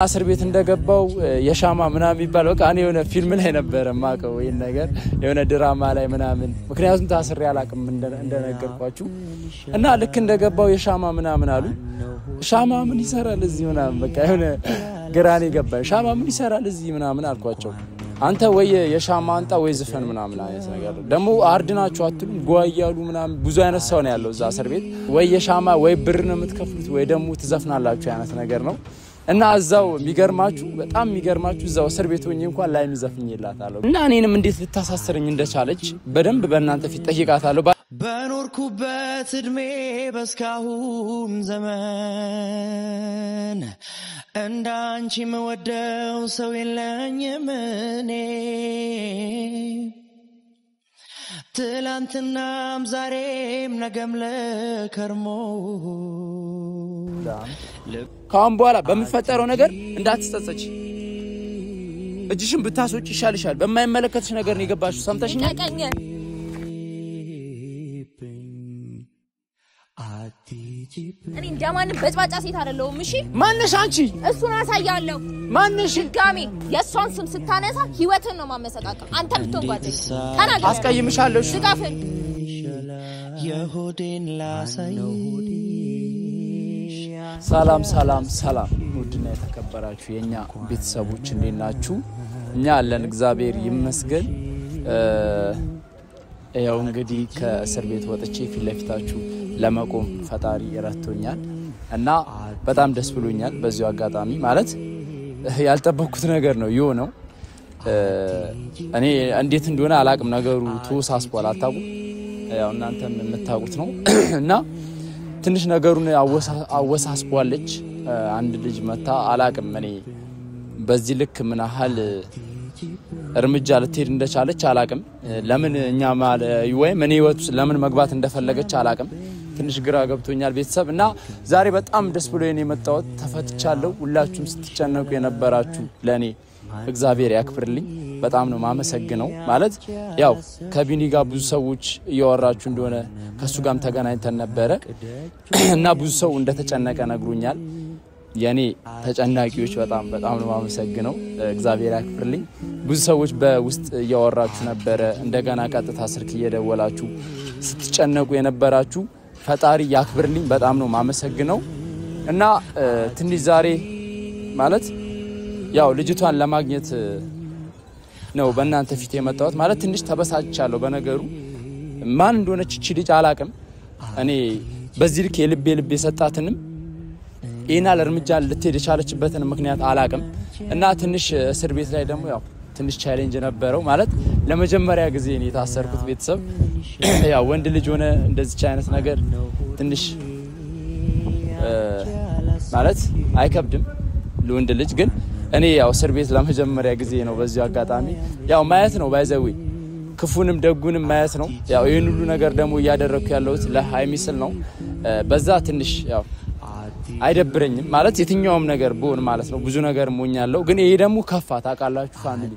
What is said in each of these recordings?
አስር ቤት እንደገባው የሻማ ምናምን ይባል በቃ እኔ የሆነ ፊልም ላይ ነበር ማቀው ይሄን ነገር የሆነ ድራማ ላይ ምናምን ምክንያቱም ታስሬ አላቅም እንደነገርኳችሁ እና ልክ እንደገባው የሻማ ምናምን አሉ ሻማ ምን ይሰራል እዚህ ምናምን በቃ የሆነ ግራኔ ገባ ሻማ ምን ይሰራል እዚህ ምናምን አልኳቸው አንተ ወይ የሻማ አንጣ ወይ ዝፈን ምናምን አይነት ነገር ደሞ አርድናችሁ አትሉም ጓያሉ ምናምን ብዙ አይነት ሰው ነው ያለው እዛ አስር ቤት ወይ የሻማ ወይ ብር ነው የምትከፍሉት ወይ ደሞ ትዘፍናላችሁ አይነት ነገር ነው እና አዛው የሚገርማችሁ በጣም የሚገርማችሁ እዛው እስር ቤት ሆኜ እንኳን ላይ ምዘፍኝላታለሁ እና እኔንም እንዴት ልታሳስረኝ እንደቻለች በደንብ በእናንተ ፊት ጠይቃታለሁ በኖርኩበት እድሜ በስካሁን ዘመን እንዳንቺ መወደው ሰው የለኝም እኔ ትላንትናም ዛሬም ነገም ለከርሞ ካም በኋላ በሚፈጠረው ነገር እንዳትጸጸች እጅሽን ብታሶጭ ይሻልሻል በማይመለከትሽ ነገር ነው የገባሽው ሰምተሽኛል እኔ እንደማን በጭባጫ ሴት አይደለሁም እሺ ማነሽ አንቺ እሱን አሳያለሁ ማነሽ ጋሚ የሷን ስም ስታነሳ ህይወትን ነው ማመሰቃቀል አንተ ብትሆን ጓደኛ ተናገር አስቀይምሻለሁ ዝጋፈን የሆዴን ላሳይ ሰላም ሰላም ሰላም ውድና የተከበራችሁ የኛ ቤተሰቦች እንዴናችሁ እኛ አለን እግዚአብሔር ይመስገን ያው እንግዲህ ከእስር ቤት ወጥቼ ፊት ለፊታችሁ ለመቆም ፈጣሪ ረድቶኛል እና በጣም ደስ ብሎኛል በዚሁ አጋጣሚ ማለት ያልጠበቅኩት ነገር ነው የሆነው እኔ እንዴት እንደሆነ አላቅም ነገሩ ተወሳስቧል አታውቁ ያው እናንተም የምታውቁት ነው እና ትንሽ ነገሩን አወሳስቧለች አንድ ልጅ መታ አላቅም እኔ በዚህ ልክ ምን ያህል እርምጃ ልትሄድ እንደቻለች አላቅም ለምን እኛ ወይ ምን ይወጡ ለምን መግባት እንደፈለገች አላቅም ትንሽ ግራ ገብቶኛል ቤተሰብ እና ዛሬ በጣም ደስ ብሎኝ የመጣሁት ተፈትቻለሁ ሁላችሁም ስትጨነቁ የነበራችሁ ለኔ እግዚአብሔር ያክብርልኝ በጣም ነው ማመሰግነው ማለት ያው ከቢኒ ጋር ብዙ ሰዎች እያወራችሁ እንደሆነ ከሱ ጋርም ተገናኝተን ነበር እና ብዙ ሰው እንደተጨነቀ ነግሩኛል የኔ ተጨናቂዎች በጣም ነው ማመሰግነው እግዚአብሔር ያክብርልኝ ብዙ ሰዎች በውስጥ እያወራችሁ ነበር እንደገና ቀጥታ ስልክ እየደወላችሁ ስትጨነቁ የነበራችሁ ፈጣሪ ያክብርልኝ በጣም ነው ማመሰግነው እና ትንሽ ዛሬ ማለት ያው ልጅቷን ለማግኘት ነው በእናንተ ፊት የመጣሁት ማለት ትንሽ ተበሳጭቻለሁ በነገሩ ማን እንደሆነች እቺ ልጅ አላቅም እኔ በዚህ ልክ የልቤ የሰጣትንም ኢና ለርምጃ ልትሄድ የቻለችበትን ምክንያት አላቅም እና ትንሽ እስር ቤት ላይ ደግሞ ያው ትንሽ ቻሌንጅ ነበረው ማለት ለመጀመሪያ ጊዜ እኔ ታሰርኩት ቤተሰብ ያው ወንድ ልጅ ሆነ እንደዚህ አይነት ነገር ትንሽ ማለት አይከብድም ለወንድ ልጅ ግን እኔ ያው እስር ቤት ለመጀመሪያ ጊዜ ነው በዚህ አጋጣሚ ያው ማየት ነው ባይዘዊ ክፉንም ደጉንም ማየት ነው ያው ይሄን ሁሉ ነገር ደግሞ ያደረኩ ያለውት ለሃይሚስል ነው በዛ ትንሽ ያው አይደብረኝም ማለት የትኛውም ነገር ቦን ማለት ነው ብዙ ነገር ሞኛለሁ ግን ይሄ ደግሞ ከፋ ታቃላችሁ ፋሚሊ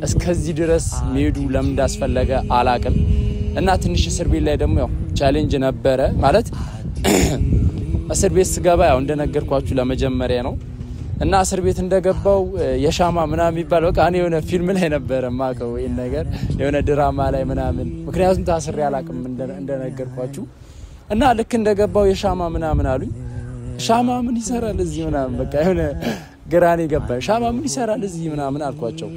እስከዚህ ድረስ ሜዱ ለምን እንዳስፈለገ አላቅም እና ትንሽ እስር ቤት ላይ ደግሞ ያው ቻሌንጅ ነበረ ማለት እስር ቤት ስገባ ያው እንደነገርኳችሁ ለመጀመሪያ ነው እና እስር ቤት እንደገባው የሻማ ምናምን ይባል በቃ እኔ የሆነ ፊልም ላይ ነበር ማቀው ይሄን ነገር የሆነ ድራማ ላይ ምናምን ምክንያቱም ታስሬ አላቅም እንደነገርኳችሁ እና ልክ እንደገባው የሻማ ምናምን አሉኝ ሻማ ምን ይሰራል እዚህ ምናምን በቃ የሆነ ግራኔ ገባ ሻማ ምን ይሰራል እዚህ ምናምን አልኳቸው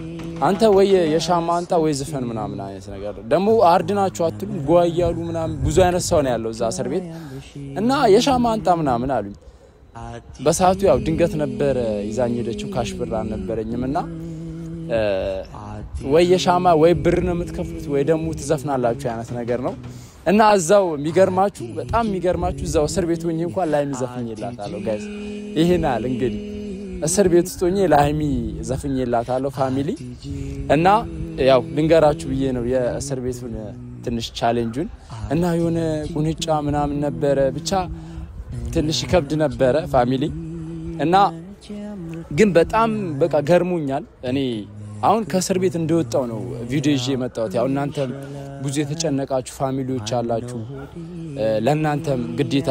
አንተ ወይ የሻማ አንጣ ወይ ዝፈን ምናምን አይነት ነገር ደሞ አርድናችሁ አትሉም ጓያሉ ምናምን ብዙ አይነት ሰው ነው ያለው እዛ እስር ቤት እና የሻማ አንጣ ምናምን አሉኝ በሰዓቱ ያው ድንገት ነበር ይዛኝ ሄደችው ካሽብራ ነበርኝምና ወይ የሻማ ወይ ብር ነው የምትከፍሉት ወይ ደሞ ትዘፍናላችሁ አይነት ነገር ነው እና አዛው የሚገርማችሁ በጣም የሚገርማችሁ እዛው እስር ቤት ሆኜ እንኳን ላይ ምዘፍኝላታለሁ ጋይስ ይሄናል እንግዲህ እስር ቤት ውስጥ ሆኜ ላይሚ ዘፍኝላታለሁ ፋሚሊ እና ያው ልንገራችሁ ብዬ ነው የእስር ቤቱን ትንሽ ቻሌንጁን እና የሆነ ቁንጫ ምናምን ነበር ብቻ ትንሽ ከብድ ነበር ፋሚሊ እና ግን በጣም በቃ ገርሞኛል እኔ አሁን ከእስር ቤት እንደወጣው ነው ቪዲዮ ይዤ መጣሁት ያው እናንተም ብዙ የተጨነቃችሁ ፋሚሊዎች አላችሁ ለእናንተም ግዴታ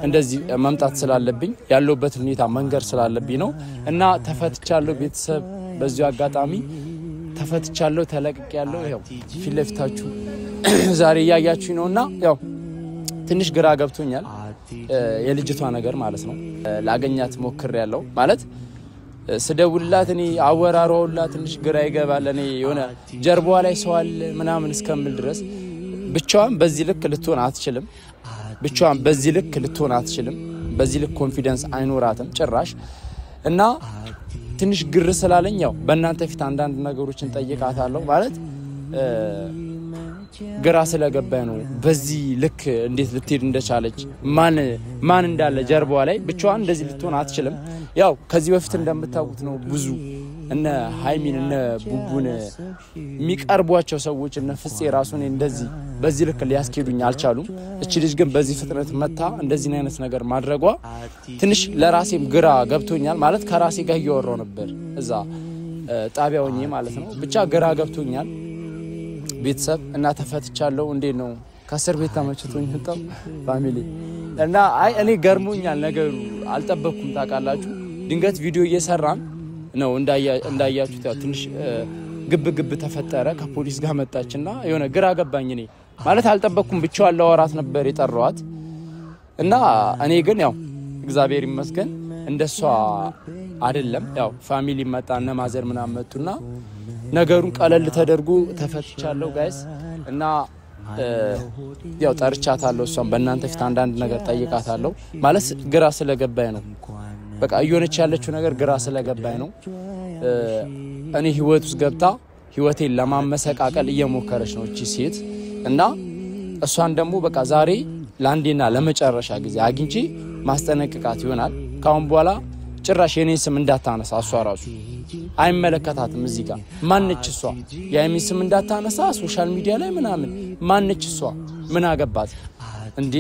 እንደዚህ መምጣት ስላለብኝ ያለውበት ሁኔታ መንገር ስላለብኝ ነው እና ተፈትቻለሁ ቤተሰብ በዚሁ አጋጣሚ ተፈትቻለሁ ተለቅቄያለሁ ያው ፊትለፊታችሁ ዛሬ ያያችሁ ነውና ያው ትንሽ ግራ ገብቶኛል የልጅቷ ነገር ማለት ነው ላገኛት ሞክሬያለሁ ማለት ስደውልላት እኔ አወራራውላ ትንሽ ግራ ይገባል እኔ የሆነ ጀርባዋ ላይ ሰው አለ ምናምን እስከምል ድረስ ብቻዋን በዚህ ልክ ልትሆን አትችልም ብቻዋን በዚህ ልክ ልትሆን አትችልም በዚህ ልክ ኮንፊደንስ አይኖራትም ጭራሽ እና ትንሽ ግር ስላለኝ ያው በእናንተ ፊት አንዳንድ ነገሮችን ጠይቃታለሁ ማለት ግራ ስለገባኝ ነው በዚህ ልክ እንዴት ልትሄድ እንደቻለች ማን እንዳለ ጀርባዋ ላይ ብቻዋን እንደዚህ ልትሆን አትችልም ያው ከዚህ በፊት እንደምታውቁት ነው ብዙ እነ ሃይሚን እነ ቡቡን የሚቀርቧቸው ሰዎች እነ ፍፄ ራሱን እንደዚህ በዚህ ልክ ሊያስኬዱኝ አልቻሉም እቺ ልጅ ግን በዚህ ፍጥነት መታ እንደዚህ አይነት ነገር ማድረጓ ትንሽ ለራሴም ግራ ገብቶኛል ማለት ከራሴ ጋር እያወራው ነበር እዛ ጣቢያውኝ ማለት ነው ብቻ ግራ ገብቶኛል ቤተሰብ እና ተፈትቻለሁ እንዴ ነው ከእስር ቤት ተመችቶኝ ወጣው ፋሚሊ እና አይ እኔ ገርሞኛል ነገሩ አልጠበቅኩም ታውቃላችሁ ድንገት ቪዲዮ እየሰራን ነው እንዳያችሁት ያው ትንሽ ግብ ተፈጠረ ከፖሊስ ጋር መጣችና የሆነ ግራ ገባኝ እኔ ማለት አልጠበቅኩም ብቻዋን ለወራት ነበር የጠራዋት እና እኔ ግን ያው እግዚአብሔር ይመስገን እንደሷ አይደለም ያው ፋሚሊ መጣና ማዘር ምናምን መጡና ነገሩን ቀለል ተደርጎ ተፈትቻለሁ ጋይስ እና ያው ጠርቻታለሁ እሷን በእናንተ ፊት አንዳንድ ነገር ጠይቃታለሁ ማለት ግራ ስለገባኝ ነው በቃ እየሆነች ያለችው ነገር ግራ ስለገባኝ ነው እኔ ህይወት ውስጥ ገብታ ህይወቴን ለማመሰቃቀል እየሞከረች ነው እቺ ሴት እና እሷን ደግሞ በቃ ዛሬ ላንዴና ለመጨረሻ ጊዜ አግኝቼ ማስጠነቅቃት ይሆናል ካሁን በኋላ ጭራሽ የኔን ስም እንዳታነሳ እሷ ራሱ አይመለከታትም እዚህ ጋር ማንነች እሷ የኔን ስም እንዳታነሳ ሶሻል ሚዲያ ላይ ምናምን ማንነች እሷ ምን አገባት እንዴ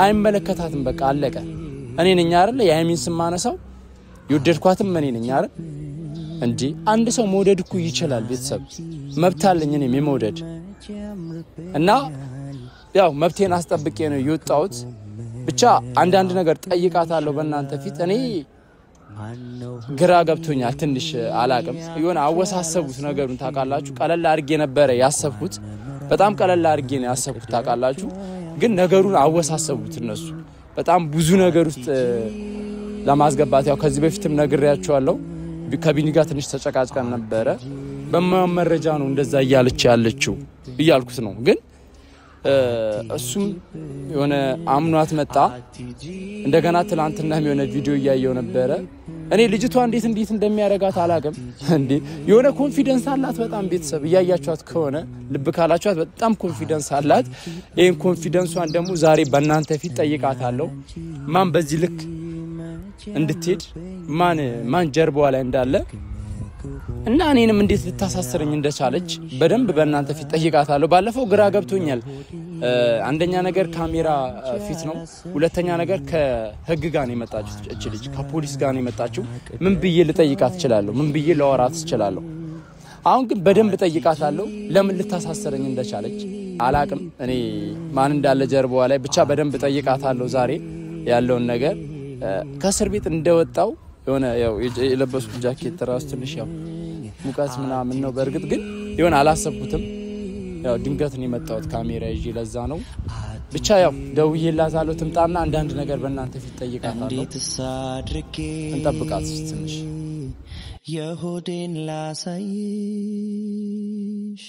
አይመለከታትም በቃ አለቀ እኔ ነኝ አይደል የኔን ስም ማነሳው ይወደድኳትም እኔ ነኝ አይደል እንዴ አንድ ሰው መውደድ እኮ ይችላል ቤተሰብ መብት አለኝ እኔም የመውደድ እና ያው መብቴን አስጠብቄ ነው የወጣሁት ብቻ አንዳንድ ነገር ጠይቃታለሁ በእናንተ ፊት እኔ ግራ ገብቶኛል ትንሽ አላቅም የሆነ አወሳሰቡት ነገሩን ታውቃላችሁ ቀለል አድርጌ ነበር ያሰብኩት በጣም ቀለል አድርጌ ነው ያሰብኩት ታውቃላችሁ ግን ነገሩን አወሳሰቡት እነሱ በጣም ብዙ ነገር ውስጥ ለማስገባት ያው ከዚህ በፊትም ነግሬያችኋለሁ ከቢኒ ጋር ትንሽ ተጨቃጭቀን ነበር በመመረጃ ነው እንደዛ እያለች ያለችው እያልኩት ነው ግን እሱም የሆነ አምኗት መጣ እንደገና ትላንትና የሆነ ቪዲዮ ያያየው ነበር እኔ ልጅቷ እንዴት እንደሚያረጋት አላቀም እንዴ የሆነ ኮንፊደንስ አላት በጣም ቤተሰብ ያያያችኋት ከሆነ ልብ ካላችኋት በጣም ኮንፊደንስ አላት ይሄን ኮንፊደንሷን ደግሞ ዛሬ በእናንተ ፊት ጠይቃታለሁ ማን በዚህ ልክ እንድትሄድ ማን ጀርባዋ ላይ እንዳለ እና እኔንም እንዴት ልታሳስረኝ እንደቻለች በደንብ በእናንተ ፊት ጠይቃታለሁ ባለፈው ግራ ገብቶኛል አንደኛ ነገር ካሜራ ፊት ነው ሁለተኛ ነገር ከህግ ጋር ነው የመጣችው እቺ ልጅ ከፖሊስ ጋር ነው የመጣችው ምን ብዬ ልጠይቃት እችላለሁ ምን ብዬ ለወራት እችላለሁ አሁን ግን በደንብ ጠይቃታለሁ ለምን ልታሳስረኝ እንደቻለች አላቅም እኔ ማን እንዳለ ጀርባዋ ላይ ብቻ በደንብ ጠይቃታለሁ ዛሬ ያለውን ነገር ከእስር ቤት እንደወጣው የሆነ ያው የለበስኩት ጃኬት ራስ ትንሽ ያው ሙቀት ምናምን ነው በርግጥ ግን የሆነ አላሰብኩትም ያው ድንገት ነው የመጣሁት ካሜራ ይዤ ለዛ ነው ብቻ ያው ደውዬላታለሁ ትምጣና አንዳንድ ነገር በእናንተ ፊት ጠይቃታለሁ እንጠብቃት ትንሽ የሆዴን ላሳይሽ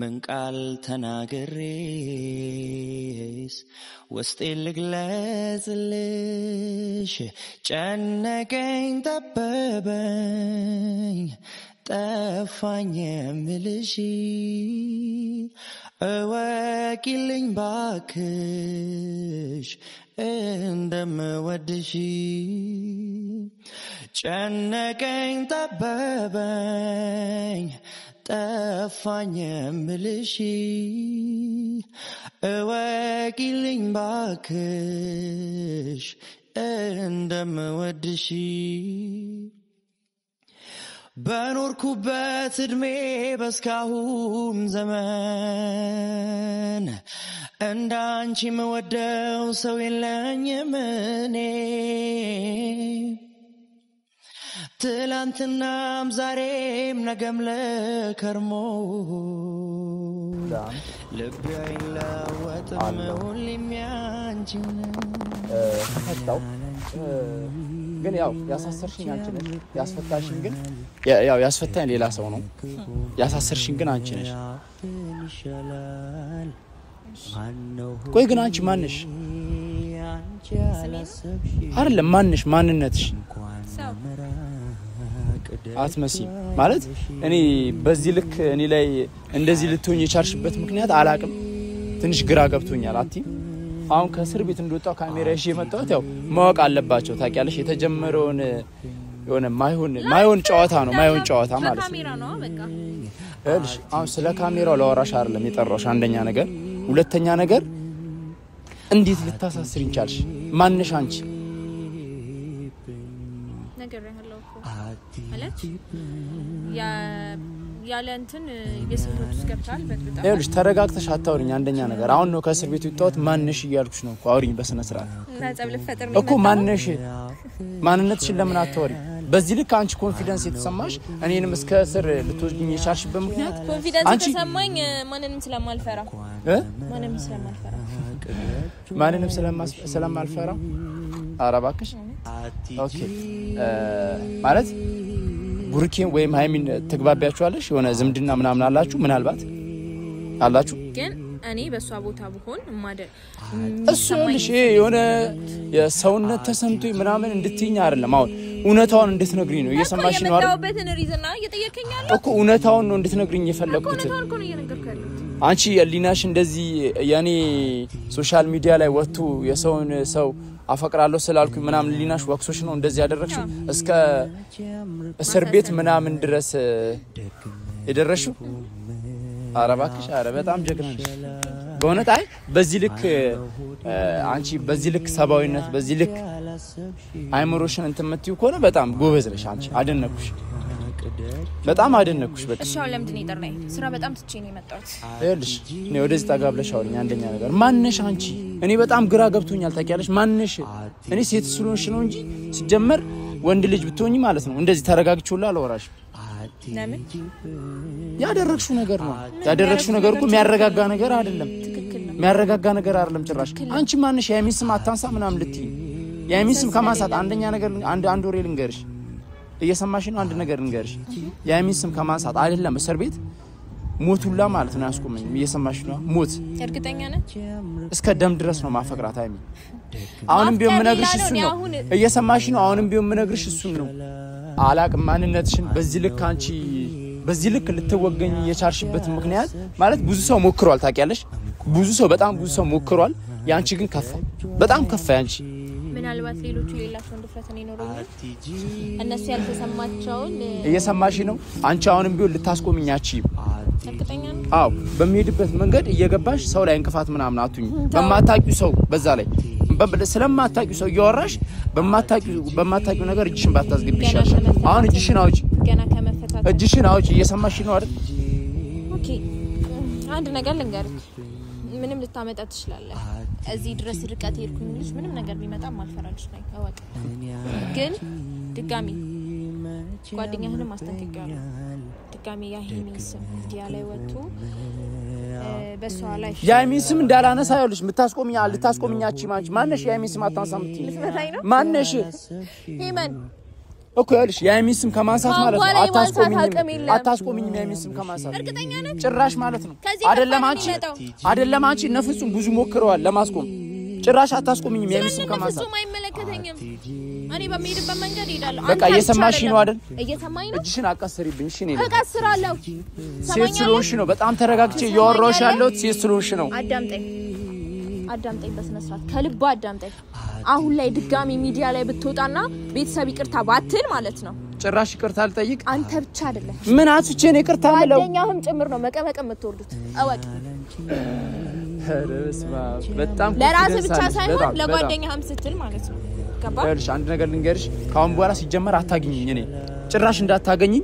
ምን ቃል ተናግሬስ ውስጤ ልግለጽልሽ ጨነቀኝ ጠበበኝ ጠፋኝ የምልሽ እወቂልኝ ባክሽ እንደምወድሽ ጨነቀኝ ጠበበኝ ጠፋኝ የምልሽ እወቂልኝ ባክሽ እንደምወድሽ በኖርኩበት እድሜ በስካሁን ዘመን እንዳንቺ መወደው ሰው የለኝም እኔ ትላንትናም ዛሬም ነገም ለከርሞ ልቤ አይለወጥም ሁሌም ያንቺው ነው ተፈታው ግን ያው ያሳሰርሽኝ አንቺ ነሽ ያስፈታሽኝ ግን ያው ያስፈታኝ ሌላ ሰው ነው ያሳሰርሽኝ ግን አንቺ ነሽ ቆይ ግን አንቺ ማን ነሽ አይደለም ማን ነሽ ማንነትሽ አትመሲ ማለት እኔ በዚህ ልክ እኔ ላይ እንደዚህ ልትሆኝ የቻልሽበት ምክንያት አላቅም ትንሽ ግራ ገብቶኛል አቲ አሁን ከእስር ቤት እንደወጣው ካሜራ ይዤ መጣሁት ያው ማወቅ አለባቸው ታውቂያለሽ የተጀመረውን የሆነ ማይሆን ጨዋታ ነው ማይሆን ጨዋታ ማለት ነው ካሜራ ነው በቃ እልሽ አሁን ስለ ካሜራው ለወራሽ አይደለም የጠራሽ አንደኛ ነገር ሁለተኛ ነገር እንዴት ልታሳስሪኝ ቻልሽ ማንነሽ አንቺ ነገር ያለው ማለት ያለ እንትን የሰውት ስከፍታል በጥብጣ ይኸውልሽ ተረጋግተሽ አታውሪኝ አንደኛ ነገር አሁን ነው ከእስር ቤት ወጣሁት ማንነሽ እያልኩሽ ነው አውሪኝ በስነ ስርዓት ናጸብ ልፈጥር ነው እኮ ማንነሽ ማንነትሽን ለምን አታውሪ በዚህ ልክ አንቺ ኮንፊደንስ የተሰማሽ እኔንም እስከ እስር ልትወስጂኝ የቻልሽበት ምክንያት ኮንፊደንስ የተሰማኝ ማንንም ስለማልፈራ አራባክሽ ኦኬ ማለት ጉርኬን ወይም ሃይሚን ተግባቢያችኋለሽ የሆነ ዝምድና ምናምን አላችሁ ምናልባት አላችሁ ግን እኔ በሷ ቦታ ብሆን ማደር እሱልሽ የሆነ የሰውነት ተሰምቶ ምናምን እንድትይኝ አይደለም አሁን እውነታውን እንድትነግሪኝ ነው እየሰማሽ ነው አይደል የመጣውበትን ሪዝና እየጠየከኛለሁ እኮ እውነታውን ነው እንድትነግሪኝ የፈለኩት አንቺ የሊናሽ እንደዚህ ያኔ ሶሻል ሚዲያ ላይ ወጥቶ የሰውን ሰው አፈቅራለሁ ስላልኩ ምናምን ሊናሽ ወክሶሽ ነው እንደዚህ ያደረግሽው እስከ እስር ቤት ምናምን ድረስ የደረሽው አረባክሽ አረ በጣም ጀግና ነሽ በእውነት አይ በዚህ ልክ አንቺ በዚህ ልክ ሰባዊነት በዚህ ልክ አይምሮሽን እንትምትዩ ከሆነ በጣም ጎበዝ ነሽ አንቺ አደነኩሽ በጣም አደነኩሽ በቃ እሺ አሁን ለምንድን ይጠርናይ ስራ በጣም ትቼ ነው የመጣሁት አይልሽ ነው ወደዚህ ታጋብለሽ አውሪኝ አንደኛ ነገር ማንነሽ አንቺ እኔ በጣም ግራ ገብቶኛል ታውቂያለሽ ማንነሽ እኔ ሴት ስለሆንሽ ነው እንጂ ሲጀመር ወንድ ልጅ ብትሆኚ ማለት ነው እንደዚህ ተረጋግቼውላ አልወራሽ ለምን ያደረግሽው ነገር ነው ያደረግሽው ነገር እኮ የሚያረጋጋ ነገር አይደለም የሚያረጋጋ ነገር አይደለም ጭራሽ አንቺ ማንነሽ የአይሚን ስም አታንሳ ምናምን ልትይ የአይሚን ስም ከማንሳት አንደኛ ነገር አንድ ወሬ ልንገርሽ እየሰማሽ ነው አንድ ነገር ልንገርሽ የአይሚን ስም ከማንሳት አይደለም እስር ቤት ሞቱላ ማለት ነው ያስቆመኝ እየሰማሽ ነው ሞት እርግጠኛ ነህ እስከ ደም ድረስ ነው ማፈቅራት አይሚ አሁንም ቢሆን ምነግርሽ እሱ ነው እየሰማሽ ነው አሁንም ቢሆን ምነግርሽ እሱ ነው አላቅም ማንነትሽን በዚህ ልክ አንቺ በዚህ ልክ ልትወገኝ የቻልሽበት ምክንያት ማለት ብዙ ሰው ሞክሯል ታውቂያለሽ ብዙ ሰው በጣም ብዙ ሰው ሞክሯል ያንቺ ግን ከፋ በጣም ከፋ ያንቺ ምናልባት ሌሎቹ ሌላቸው ድፍረት ነው ይኖረው እነሱ ያልተሰማቸውን እየሰማሽ ነው አንቺ አሁንም ቢሆን ልታስቆምኛቺ እርግጠኛ ነኝ አው በሚሄድበት መንገድ እየገባሽ ሰው ላይ እንቅፋት ምናምን አቱኝ በማታቂው ሰው በዛ ላይ ስለማታቂው ሰው እያወራሽ በማታቂው ነገር እጅሽን ባታስገቢ ይሻላል አሁን እጅሽን አውጪ ገና ከመፈታት እጅሽን አውጪ እየሰማሽ ነው አይደል ኦኬ አንድ ነገር ልንገርሽ ምንም ልታመጣ ትችላለህ እዚህ ድረስ ርቀት ሄድኩኝልሽ ምንም ነገር ቢመጣ ማልፈራልሽ ነው አወቅ ግን ድጋሚ ጓደኛህንም አስተንከክያለሁ ድጋሚ ያሂሚን ስም ዲያ ላይ ወጡ በሷ ላይ ያሂሚን ስም እንዳላነሳ ያሉሽ ልታስቆምኛቺ ማንነሽ ያሂሚን ስም አታንሳምቲ ማንነሽ ሂመን እኮ ያልሽ ያሂሚን ስም ከማንሳት ማለት ነው አታስቆምኝም ያሂሚን ስም ከማንሳት እርግጠኛ ነኝ ጭራሽ ማለት ነው አይደለም አንቺ ነፍጹም ብዙ ሞክረዋል ለማስቆም ጭራሽ አታስቆምኝም ያሂሚን ስም ከማንሳት ነፍጹም አይመለከተኝም እኔ በሚሄድበት መንገድ ሄዳለሁ በቃ እየሰማሽ ነው አይደል እየሰማኝ ነው እጅሽን አቀስሪብኝ እሺ ነኝ አቀስራለሁ ሴት ስለሆንሽ ነው በጣም ተረጋግቼ እያወራሁሽ ያለሁት ሴት ስለሆንሽ ነው አዳምጠኝ በስነ ስርዓት ከልባ አዳምጠኝ አሁን ላይ ድጋሚ ሚዲያ ላይ ብትወጣና ቤተሰብ ይቅርታ ባትል ማለት ነው ጭራሽ ይቅርታ አልጠይቅ አንተ ብቻ አይደለም ምን አትቼ ነው ይቅርታ ማለት ጓደኛህም ጭምር ነው መቀመቅ የምትወርዱት አወቅ ረስማ በጣም ለራስ ብቻ ሳይሆን ለጓደኛህም ስትል ማለት ነው ገባ አንድ ነገር ልንገርሽ ካሁን በኋላ ሲጀመር አታገኝኝ እኔ ጭራሽ እንዳታገኝኝ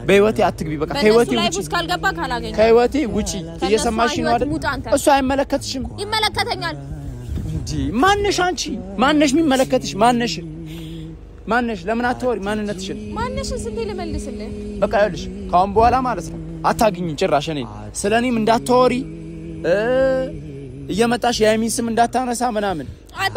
በህይወቴ አትግቢ በቃ ከህይወቴ ውጪ ካልገባ ካላገኘ ከህይወቴ ውጪ እየሰማሽ ነው አይደል እሱ አይመለከትሽም ይመለከተኛል እንዴ ማነሽ አንቺ ማነሽ የሚመለከትሽ ማነሽ ለምን አትወሪ ማንነትሽን ማነሽ ስንቴ ልመልስልህ በቃ ይኸውልሽ ካሁን በኋላ ማለት ነው አታግኝ ጭራሽ እኔ ስለኔም እንዳትወሪ እየመጣሽ የአይሚን ስም እንዳታነሳ ምናምን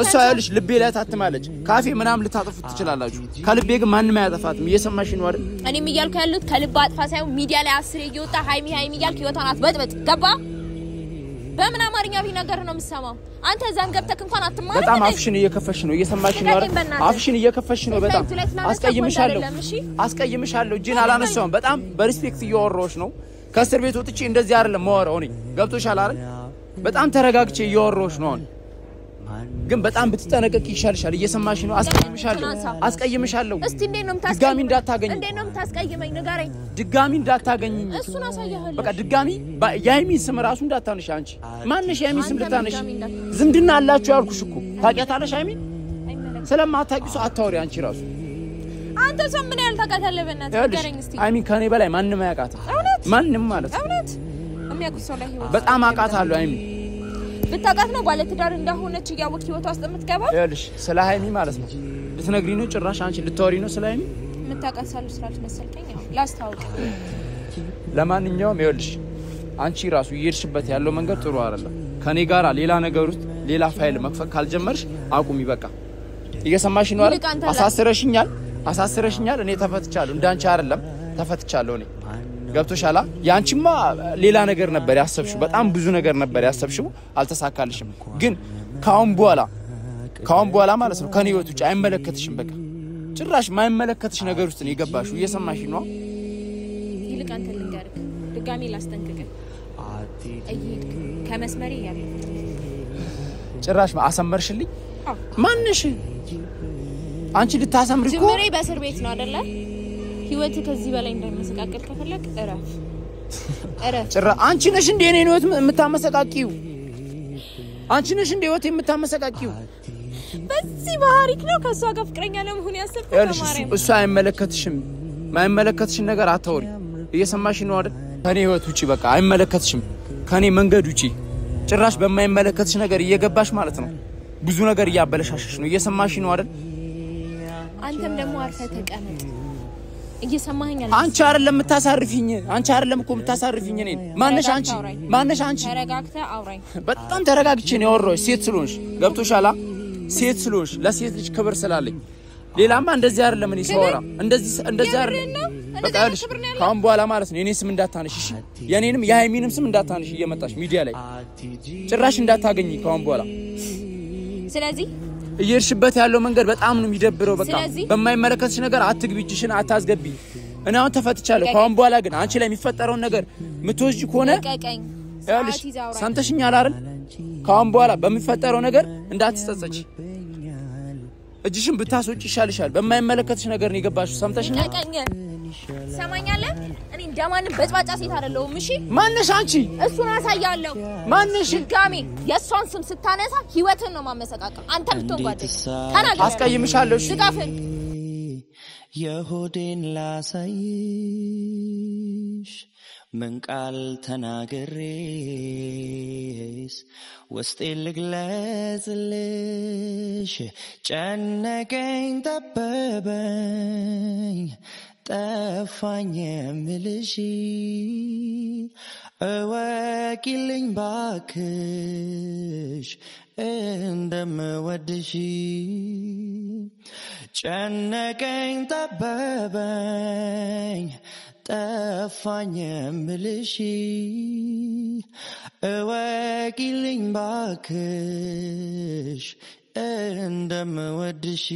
እሷ ይኸውልሽ ልቤ ላይ ታትማለች ካፌ ምናምን ልታጠፉት ትችላላችሁ ከልቤ ግን ማንንም አያጠፋትም እየሰማሽ ነው አይደል እኔም እያልኩ ያሉት ከልብ አጥፋ ሳይሆን ሚዲያ ላይ 10 እየወጣ ሃይሚ እያልክ ህይወቷን አትበጥበጥ ገባ በምን አማርኛ ቢነገር ነው የምሰማው አንተ ዛን ገብተክ እንኳን አትማር በጣም አፍሽን እየከፈሽ ነው እየሰማሽ ነው አይደል አፍሽን እየከፈሽ ነው በጣም አስቀይምሻለሁ እጂን አላነሳውም በጣም በሪስፔክት እያወራሁሽ ነው ከእስር ቤት ወጥቼ እንደዚህ አይደለም ማወራው እኔ ገብቶሻል አይደል በጣም ተረጋግቼ እያወራሁሽ ነው ግን በጣም ብትጠነቀቂ ይሻልሻል እየሰማሽ ነው አስቀይምሻለሁ እስቲ እንዴት ነው የምታስቀይመኝ ንገረኝ ድጋሚ እንዳታገኝ እሱን አሳያለሁ በቃ ድጋሚ የአይሚ ስም ራሱ እንዳታነሽ አንቺ ማንሽ የአይሚ ስም ልታነሽ ዝምድና አላችሁ ያልኩሽ እኮ ታውቂያታለሽ አይሚ ስለማታውቂው አታወሪ አንቺ ራሱ አንተ ሰው ምን ያህል ታውቃታለህ በእናትህ ንገረኝ እስቲ አይሚ ከኔ በላይ ማንንም አያውቃትም ማንንም ማለት ነው የሚያውቁት ሰው ላይ ህይወት በጣም አውቃታለሁ አይሚ ብታውቃት ነው ባለ ትዳር እንደሆነች ያወቅ ህይወቷ ውስጥ የምትገባው ይኸውልሽ ስለ ሃይሚ ማለት ነው ልትነግሪ ነው ጭራሽ አንቺ ልታወሪ ነው ስለ ሃይሚ የምታውቃት ሳልሽ ስላልሽ መሰልከኝ ያው ላስታውቅ ለማንኛውም ይኸውልሽ አንቺ ራሱ እየሄድሽበት ያለው መንገድ ጥሩ አይደለም ከኔ ጋር ሌላ ነገር ውስጥ ሌላ ፋይል መክፈት ካልጀመርሽ አቁሚ በቃ እየሰማሽ ነው አይደል አሳስረሽኛል እኔ ተፈትቻለሁ እንዳንቺ አይደለም ተፈትቻለሁ እኔ ገብቶሻላ ያንቺማ ሌላ ነገር ነበር ያሰብሽው በጣም ብዙ ነገር ነበር ያሰብሽው አልተሳካልሽም ግን ካሁን በኋላ ማለት ነው ከኔ ህይወት ውጪ አይመለከትሽም በቃ ጭራሽ ማይመለከትሽ ነገር ውስጥ ነው የገባሽው እየሰማሽ ነው ይልቅ አንተ ልንገርህ ድጋሚ ላስጠንቅቅህ እይሄድክ ከመስመሪ ያለ ጭራሽ አሰመርሽልኝ ማንሽ አንቺ ልታሰምሪ እኮ ጅምሬ በእስር ቤት ነው አይደለ ህይወት ከዚህ በላይ እንዳይመሰቃቀል ከፈለክ እረፍ ጭራ አንቺ ነሽ እንደ እኔ ህይወት የምታመሰቃቂው አንቺ ነሽ እንደ ህይወት የምታመሰቃቂው በዚህ ባህሪክ ነው ከሷ ጋር ፍቅረኛ ለመሆን ያሰብከው ተማሪም እሱ አይመለከትሽም ማይመለከትሽን ነገር አታወሪ እየሰማሽ ነው አይደል ከኔ ህይወት ውጪ በቃ አይመለከትሽም ከኔ መንገድ ውጪ ጭራሽ በማይመለከትሽ ነገር እየገባሽ ማለት ነው ብዙ ነገር እያበለሻሽሽ ነው እየሰማሽ ነው አይደል አንተም ደግሞ አርፈህ ተቀመጥ እየሰማኸኛል አንቺ አይደለም የምታሳርፊኝ አንቺ አይደለም እኮ የምታሳርፊኝ እኔ ማነሽ አንቺ ተረጋግተህ አውራኝ በጣም ተረጋግቼ ነው ያወራሁሽ ሴት ስለሆንሽ ገብቶሻላ ሴት ስለሆንሽ ለሴት ልጅ ክብር ስላለኝ ሌላማ እንደዚህ አይደለም እኔ ሰውራ እንደዚህ አይደለም በቃ ልሽ ካሁን በኋላ ማለት ነው የኔ ስም እንዳታነሽ እሺ የኔንም የሃይሚንም ስም እንዳታነሽ እየመጣሽ ሚዲያ ላይ ጭራሽ እንዳታገኝ ካሁን በኋላ ስለዚህ እየርሽበት ያለው መንገድ በጣም ነው የሚደብረው በቃ በማይመለከትሽ ነገር አትግቢጭሽን አታስገቢ እኔ አሁን ተፈትቻለሁ ካሁን በኋላ ግን አንቺ ላይ የሚፈጠረው ነገር ምትወጂ ከሆነ ያልሽ ሰምተሽኛል አይደል ካሁን በኋላ በሚፈጠረው ነገር እንዳትጸጸች እጅሽን ብታስወጪ ይሻልሻል በማይመለከትሽ ነገር ነው የገባሽው ሰምተሽኛል ሰማኛለህ እኔ እንደማንም በጥባጫ ሴት አይደለሁም እሺ ማነሽ አንቺ እሱን አሳያለሁ ማነሽ ጋሚ የሷን ስም ስታነሳ ህይወትን ነው ማመሰቃቀል አንተ ብትሆን ጓደኛ ተናገር አስቀይምሻለሁ እሺ ድጋፍን የሆዴን ላሳይሽ ምን ቃል ተናግሬስ ውስጤ ልግለጽልሽ ጨነቀኝ ጠበበኝ ጠፋኝ የምልሽ እወቂልኝ ባክሽ እንደምወድሽ ጨነቀኝ ጠበበኝ ጠፋኝ የምልሽ እወቂልኝ ባክሽ እንደምወድሽ